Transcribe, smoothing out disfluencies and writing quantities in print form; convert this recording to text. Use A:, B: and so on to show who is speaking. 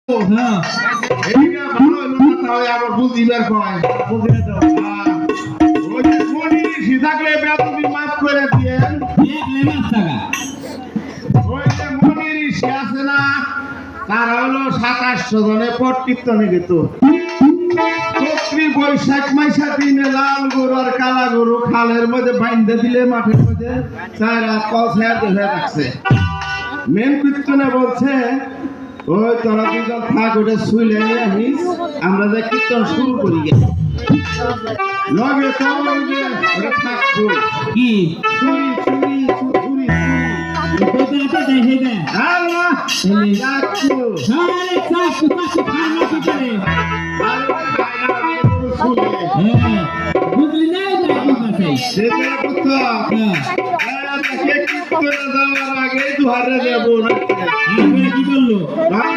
A: হ্যাঁ
B: এইটা ভালো হলো না তাহলে আবার বুঝিবার কয়
A: বুঝিয়ে দাও
B: ওই যে মনি সিধাকলে বেতবি মাফ করে দিয়েন
A: দেখলে মাছ টাকা
B: ওই যে মনির সে আছে না তারা হলো 2700 জনে পট কীর্তনে গেত চৈত্রী বৈশাখ মাইশা দিনে লাল গরু আর কালা গরু খালের মধ্যে বাইন্ধে দিলে মাঠের মধ্যে চারা কল ছেড়ে ধরে রাখছে মেন কীর্তনে বলছে ওই তোরা দুজন থাক ওটা শুইলে আনিস আমরা যে কীর্তন শুরু করি গে লগে তো ওই যে ওটা থাকবো
A: কি
B: চুরি চুরি চুরি
A: কত আছে দেখে দে
B: আল্লাহ
A: তাহলে
B: যাচ্ছো
A: আরে চাকু চাকু খানা কি করে হ্যাঁ বুঝলি না যাবো কাছে
B: সেটা কথা
A: হ্যাঁ
B: কে কীর্তনে যাওয়ার আগে দুহারে যাবো না
A: কি করলো
B: ভাই